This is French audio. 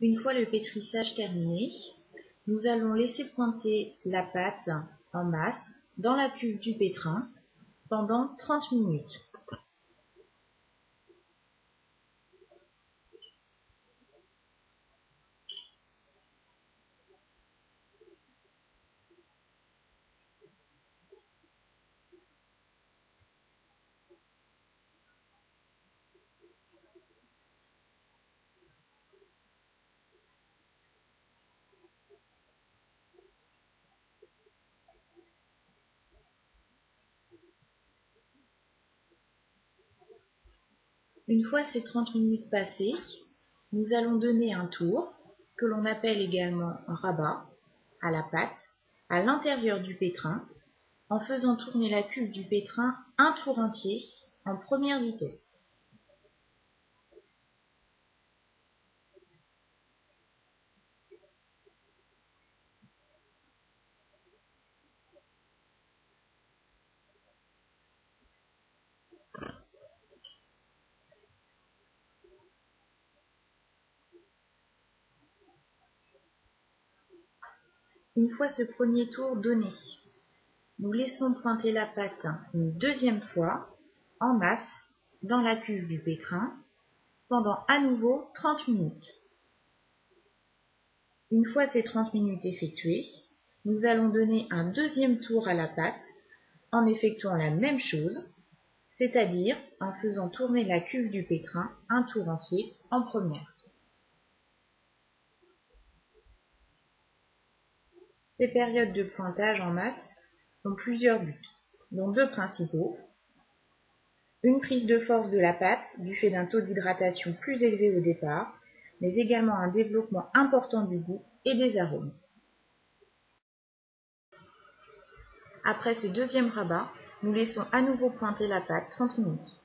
Une fois le pétrissage terminé, nous allons laisser pointer la pâte en masse dans la cuve du pétrin pendant 30 minutes. Une fois ces 30 minutes passées, nous allons donner un tour, que l'on appelle également un rabat, à la pâte, à l'intérieur du pétrin, en faisant tourner la cuve du pétrin un tour entier en première vitesse. Une fois ce premier tour donné, nous laissons pointer la pâte une deuxième fois, en masse, dans la cuve du pétrin, pendant à nouveau 30 minutes. Une fois ces 30 minutes effectuées, nous allons donner un deuxième tour à la pâte en effectuant la même chose, c'est-à-dire en faisant tourner la cuve du pétrin un tour entier en première. Ces périodes de pointage en masse ont plusieurs buts, dont deux principaux. Une prise de force de la pâte du fait d'un taux d'hydratation plus élevé au départ, mais également un développement important du goût et des arômes. Après ce deuxième rabat, nous laissons à nouveau pointer la pâte 30 minutes.